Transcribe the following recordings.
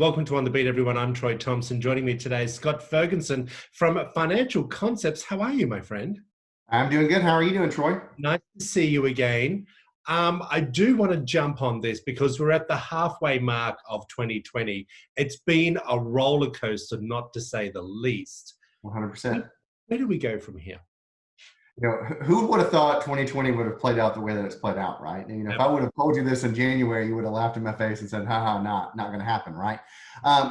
Welcome to On the Beat, everyone. I'm Troy Thompson. Joining me today is Scott Ferguson from Financial Concepts. How are you, my friend? I'm doing good. How are you doing, Troy? Nice to see you again. I do want to jump on this because we're at the halfway mark of 2020. It's been a roller coaster, not to say the least. 100%. Where do we go from here? Who would have thought 2020 would have played out the way that it's played out, right? If I would have told you this in January, you would have laughed in my face and said, haha, not going to happen, right?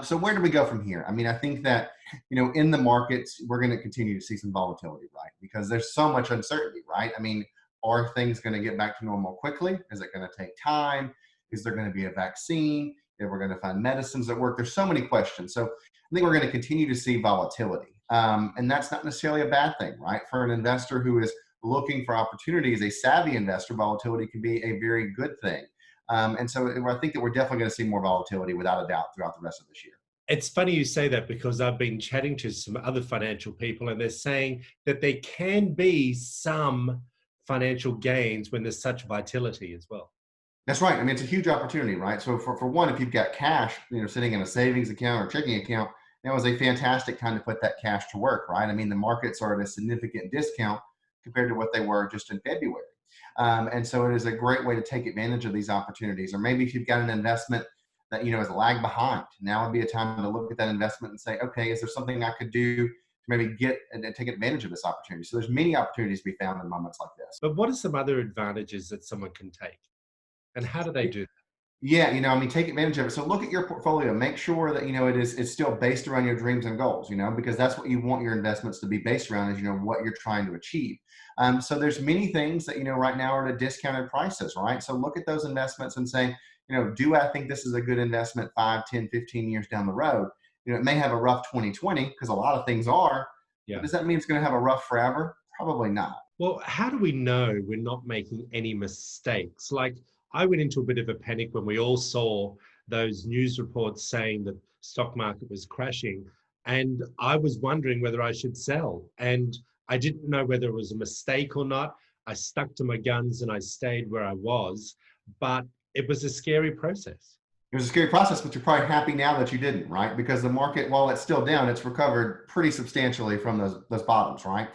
So where do we go from here? I think that, in the markets, we're going to continue to see some volatility, right? Because there's so much uncertainty, right? Are things going to get back to normal quickly? Is it going to take time? Is there going to be a vaccine? If we're going to find medicines that work? There's so many questions. So I think we're going to continue to see volatility. And that's not necessarily a bad thing, right? For an investor who is looking for opportunities, a savvy investor, volatility can be a very good thing. And so I think that we're definitely going to see more volatility without a doubt throughout the rest of this year. It's funny you say that because I've been chatting to some other financial people and they're saying that there can be some financial gains when there's such volatility as well. That's right. It's a huge opportunity, right? So for one, if you've got cash, sitting in a savings account or checking account, that was a fantastic time to put that cash to work, right? The markets are at a significant discount compared to what they were just in February. And so it is a great way to take advantage of these opportunities. Or maybe if you've got an investment that, is a lag behind, now would be a time to look at that investment and say, okay, is there something I could do to maybe get and take advantage of this opportunity? So there's many opportunities to be found in moments like this. But what are some other advantages that someone can take? And how do they do that? Yeah, take advantage of it. So look at your portfolio. Make sure that it's still based around your dreams and goals. Because that's what you want your investments to be based around is what you're trying to achieve. So there's many things that right now are at discounted prices, right? So look at those investments and say, do I think this is a good investment 5, 10, 15 years down the road? It may have a rough 2020 because a lot of things are. Yeah. But does that mean it's going to have a rough forever? Probably not. Well, how do we know we're not making any mistakes? Like, I went into a bit of a panic when we all saw those news reports saying that stock market was crashing. And I was wondering whether I should sell. And I didn't know whether it was a mistake or not. I stuck to my guns and I stayed where I was. But it was a scary process. It was a scary process, but you're probably happy now that you didn't, right? Because the market, while it's still down, it's recovered pretty substantially from those bottoms, right?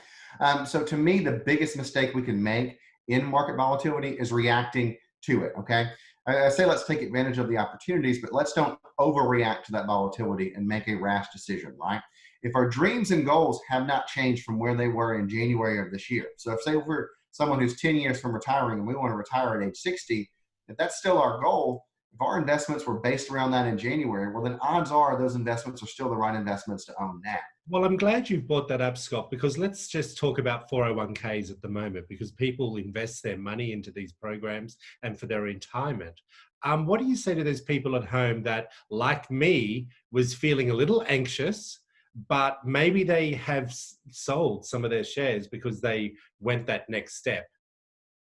So to me, the biggest mistake we can make in market volatility is reacting to it, okay? I say let's take advantage of the opportunities, but let's don't overreact to that volatility and make a rash decision, right? If our dreams and goals have not changed from where they were in January of this year, so if say we're someone who's 10 years from retiring and we want to retire at age 60, if that's still our goal, if our investments were based around that in January, well, then odds are those investments are still the right investments to own now. Well, I'm glad you've brought that up, Scott, because let's just talk about 401ks at the moment, because people invest their money into these programs and for their retirement. What do you say to those people at home that, like me, was feeling a little anxious, but maybe they have sold some of their shares because they went that next step?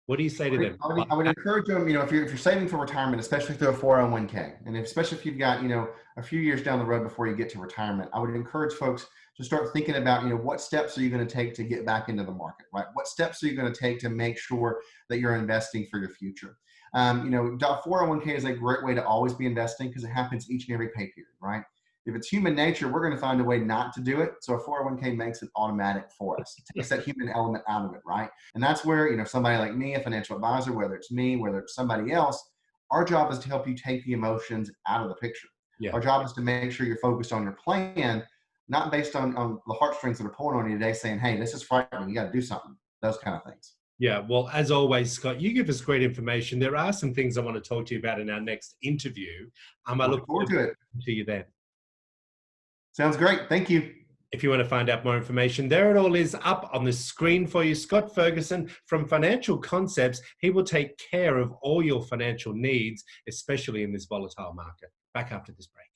What do you say to them? I would encourage them, if you're saving for retirement, especially through a 401k, and especially if you've got, a few years down the road before you get to retirement, I would encourage folks to start thinking about, what steps are you going to take to get back into the market, right? What steps are you going to take to make sure that you're investing for your future? 401k is a great way to always be investing because it happens each and every pay period, right? If it's human nature, we're going to find a way not to do it. So a 401k makes it automatic for us. It takes that human element out of it, right? And that's where, somebody like me, a financial advisor, whether it's me, whether it's somebody else, our job is to help you take the emotions out of the picture. Yeah. Our job is to make sure you're focused on your plan, not based on the heartstrings that are pulling on you today saying, hey, this is frightening, you got to do something, those kind of things. Yeah, well, as always, Scott, you give us great information. There are some things I want to talk to you about in our next interview. I look forward to it. To you then. Sounds great. Thank you. If you want to find out more information, there it all is up on the screen for you. Scott Ferguson from Financial Concepts. He will take care of all your financial needs, especially in this volatile market. Back after this break.